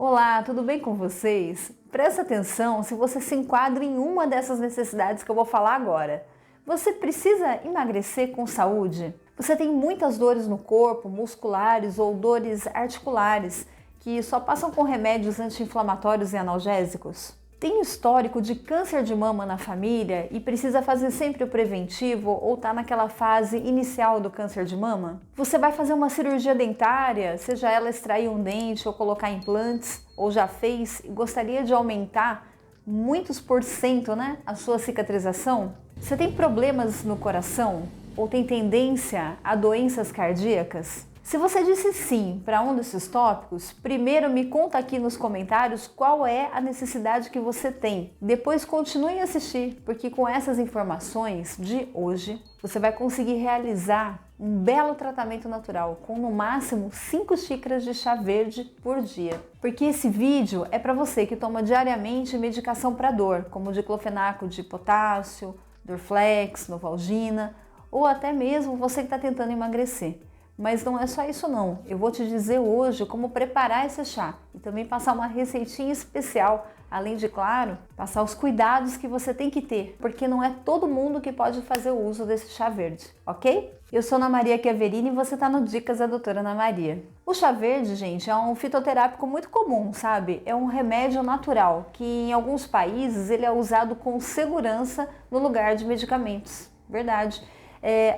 Olá, tudo bem com vocês? Presta atenção se você se enquadra em uma dessas necessidades que eu vou falar agora. Você precisa emagrecer com saúde? Você tem muitas dores no corpo, musculares ou dores articulares, que só passam com remédios anti-inflamatórios e analgésicos? Tem histórico de câncer de mama na família e precisa fazer sempre o preventivo ou está naquela fase inicial do câncer de mama? Você vai fazer uma cirurgia dentária, seja ela extrair um dente ou colocar implantes, ou já fez e gostaria de aumentar muitos por cento, a sua cicatrização? Você tem problemas no coração ou tem tendência a doenças cardíacas? Se você disse sim para um desses tópicos, primeiro me conta aqui nos comentários qual é a necessidade que você tem. Depois continue a assistir, porque com essas informações de hoje, você vai conseguir realizar um belo tratamento natural com no máximo 5 xícaras de chá verde por dia. Porque esse vídeo é para você que toma diariamente medicação para dor, como diclofenaco de potássio, Dorflex, Novalgina, ou até mesmo você que está tentando emagrecer. Mas não é só isso não, eu vou te dizer hoje como preparar esse chá e também passar uma receitinha especial, além de, claro, passar os cuidados que você tem que ter, porque não é todo mundo que pode fazer o uso desse chá verde, ok? Eu sou Ana Maria Chiaverini e você está no Dicas da Doutora Ana Maria. O chá verde, gente, é um fitoterápico muito comum, sabe? É um remédio natural que em alguns países ele é usado com segurança no lugar de medicamentos, verdade?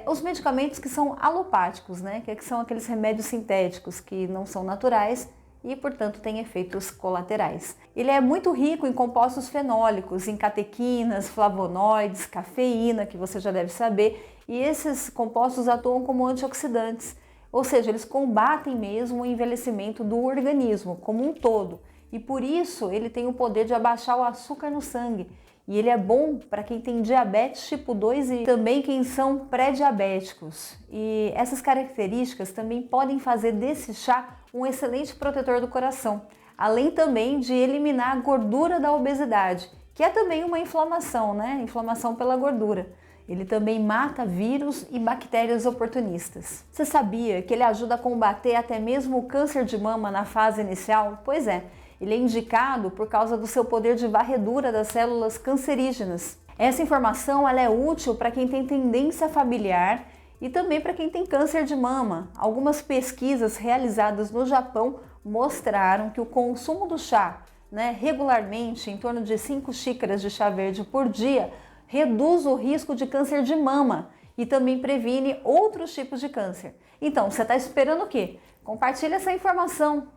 Os medicamentos que são alopáticos, que são aqueles remédios sintéticos que não são naturais e, portanto, têm efeitos colaterais. Ele é muito rico em compostos fenólicos, em catequinas, flavonoides, cafeína, que você já deve saber, e esses compostos atuam como antioxidantes, ou seja, eles combatem mesmo o envelhecimento do organismo como um todo, e por isso ele tem o poder de abaixar o açúcar no sangue. E ele é bom para quem tem diabetes tipo 2 e também quem são pré-diabéticos. E essas características também podem fazer desse chá um excelente protetor do coração, além também de eliminar a gordura da obesidade, que é também uma inflamação, Inflamação pela gordura. Ele também mata vírus e bactérias oportunistas. Você sabia que ele ajuda a combater até mesmo o câncer de mama na fase inicial? Pois é. Ele é indicado por causa do seu poder de varredura das células cancerígenas. Essa informação ela é útil para quem tem tendência familiar e também para quem tem câncer de mama. Algumas pesquisas realizadas no Japão mostraram que o consumo do chá, regularmente, em torno de 5 xícaras de chá verde por dia, reduz o risco de câncer de mama e também previne outros tipos de câncer. Então, você está esperando o quê? Compartilhe essa informação,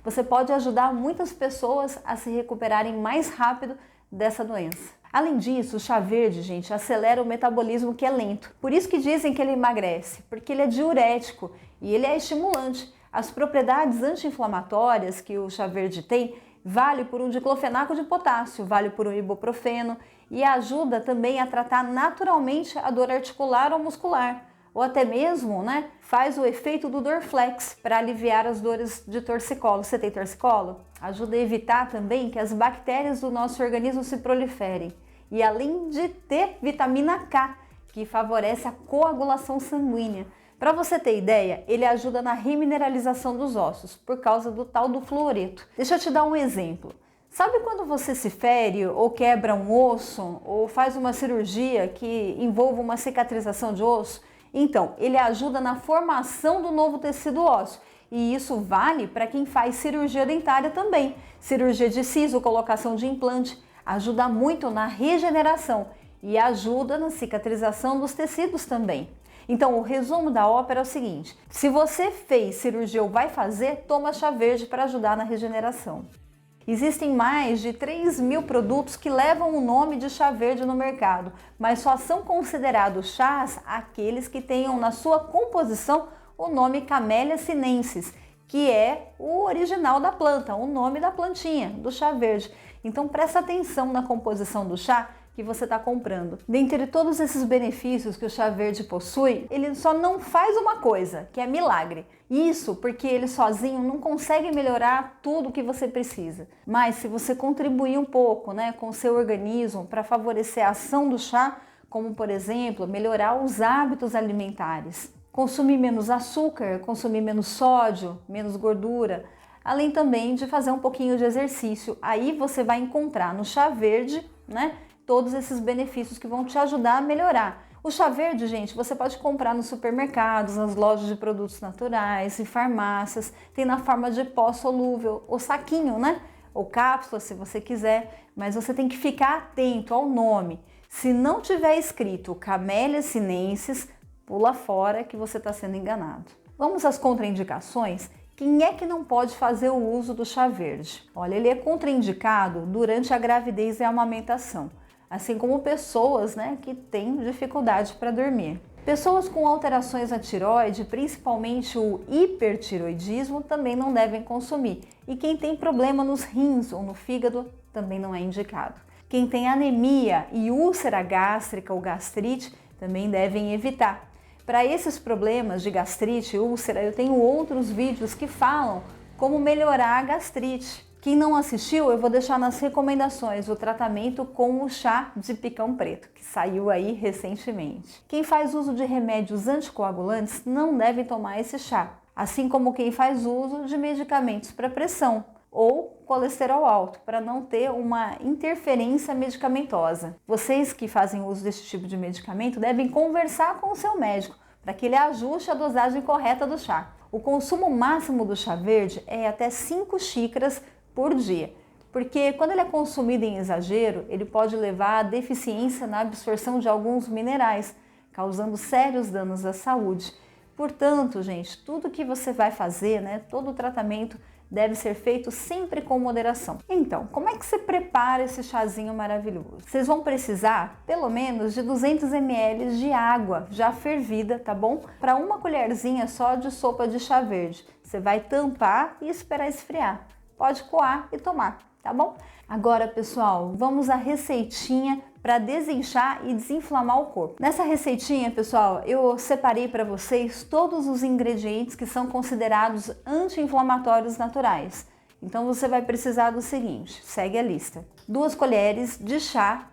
Você pode ajudar muitas pessoas a se recuperarem mais rápido dessa doença. Além disso, o chá verde, gente, acelera o metabolismo que é lento. Por isso que dizem que ele emagrece, porque ele é diurético e ele é estimulante. As propriedades anti-inflamatórias que o chá verde tem vale por um diclofenaco de potássio, vale por um ibuprofeno e ajuda também a tratar naturalmente a dor articular ou muscular. Ou até mesmo, faz o efeito do Dorflex para aliviar as dores de torcicolo. Você tem torcicolo? Ajuda a evitar também que as bactérias do nosso organismo se proliferem. E além de ter vitamina K, que favorece a coagulação sanguínea. Para você ter ideia, ele ajuda na remineralização dos ossos, por causa do tal do fluoreto. Deixa eu te dar um exemplo. Sabe quando você se fere ou quebra um osso ou faz uma cirurgia que envolva uma cicatrização de osso? Então, ele ajuda na formação do novo tecido ósseo e isso vale para quem faz cirurgia dentária também. Cirurgia de siso, colocação de implante, ajuda muito na regeneração e ajuda na cicatrização dos tecidos também. Então, o resumo da ópera é o seguinte: se você fez cirurgia ou vai fazer, toma chá verde para ajudar na regeneração. Existem mais de 3.000 produtos que levam o nome de chá verde no mercado, mas só são considerados chás aqueles que tenham na sua composição o nome Camellia sinensis, que é o original da planta, o nome da plantinha, do chá verde. Então presta atenção na composição do chá que você está comprando. Dentre todos esses benefícios que o chá verde possui, ele só não faz uma coisa, que é milagre. Isso porque ele sozinho não consegue melhorar tudo o que você precisa. Mas se você contribuir um pouco, com o seu organismo para favorecer a ação do chá, como por exemplo, melhorar os hábitos alimentares, consumir menos açúcar, consumir menos sódio, menos gordura, além também de fazer um pouquinho de exercício. Aí você vai encontrar no chá verde, né, todos esses benefícios que vão te ajudar a melhorar. O chá verde, gente, você pode comprar nos supermercados, nas lojas de produtos naturais, em farmácias, tem na forma de pó solúvel, ou saquinho, né? Ou cápsula, se você quiser, mas você tem que ficar atento ao nome. Se não tiver escrito Camellia sinensis, pula fora que você está sendo enganado. Vamos às contraindicações? Quem é que não pode fazer o uso do chá verde? Olha, ele é contraindicado durante a gravidez e a amamentação, assim como pessoas, né, que têm dificuldade para dormir. Pessoas com alterações na tireoide, principalmente o hipertiroidismo, também não devem consumir. E quem tem problema nos rins ou no fígado também não é indicado. Quem tem anemia e úlcera gástrica ou gastrite também devem evitar. Para esses problemas de gastrite e úlcera, eu tenho outros vídeos que falam como melhorar a gastrite. Quem não assistiu, eu vou deixar nas recomendações o tratamento com o chá de picão preto, que saiu aí recentemente. Quem faz uso de remédios anticoagulantes não deve tomar esse chá, assim como quem faz uso de medicamentos para pressão ou colesterol alto, para não ter uma interferência medicamentosa. Vocês que fazem uso desse tipo de medicamento devem conversar com o seu médico para que ele ajuste a dosagem correta do chá. O consumo máximo do chá verde é até 5 xícaras por dia, porque quando ele é consumido em exagero, ele pode levar a deficiência na absorção de alguns minerais, causando sérios danos à saúde. Portanto, gente, tudo que você vai fazer, né, todo o tratamento deve ser feito sempre com moderação. Então, como é que você prepara esse chazinho maravilhoso? Vocês vão precisar pelo menos de 200 ml de água já fervida, tá bom? Para uma colherzinha só de sopa de chá verde. Você vai tampar e esperar esfriar. Pode coar e tomar, tá bom? Agora, pessoal, vamos à receitinha para desinchar e desinflamar o corpo. Nessa receitinha, pessoal, eu separei para vocês todos os ingredientes que são considerados anti-inflamatórios naturais. Então você vai precisar do seguinte, segue a lista. 2 colheres de chá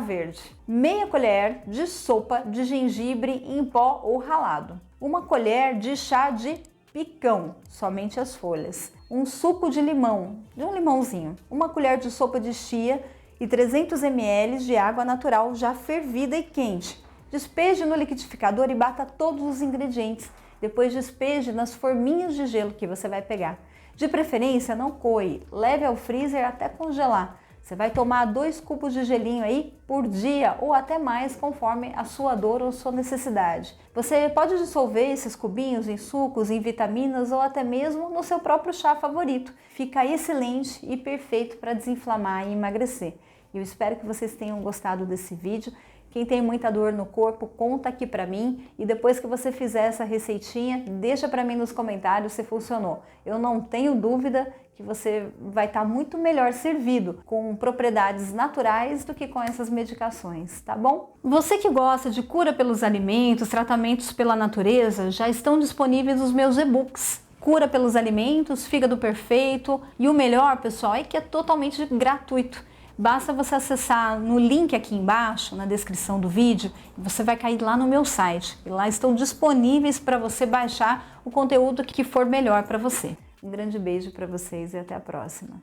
verde, meia colher de sopa de gengibre em pó ou ralado, 1 colher de chá de picão, somente as folhas, um suco de limão, de um limãozinho, 1 colher de sopa de chia e 300 ml de água natural já fervida e quente. Despeje no liquidificador e bata todos os ingredientes. Depois despeje nas forminhas de gelo que você vai pegar. De preferência, não coe, leve ao freezer até congelar. Você vai tomar 2 cubos de gelinho aí por dia ou até mais, conforme a sua dor ou sua necessidade. Você pode dissolver esses cubinhos em sucos, em vitaminas ou até mesmo no seu próprio chá favorito. Fica excelente e perfeito para desinflamar e emagrecer. Eu espero que vocês tenham gostado desse vídeo. Quem tem muita dor no corpo, conta aqui pra mim e depois que você fizer essa receitinha, deixa pra mim nos comentários se funcionou. Eu não tenho dúvida que você vai estar muito melhor servido com propriedades naturais do que com essas medicações, tá bom? Você que gosta de cura pelos alimentos, tratamentos pela natureza, já estão disponíveis os meus e-books. Cura pelos alimentos, fígado perfeito e o melhor, pessoal, é que é totalmente gratuito. Basta você acessar no link aqui embaixo, na descrição do vídeo, e você vai cair lá no meu site. E lá estão disponíveis para você baixar o conteúdo que for melhor para você. Um grande beijo para vocês e até a próxima.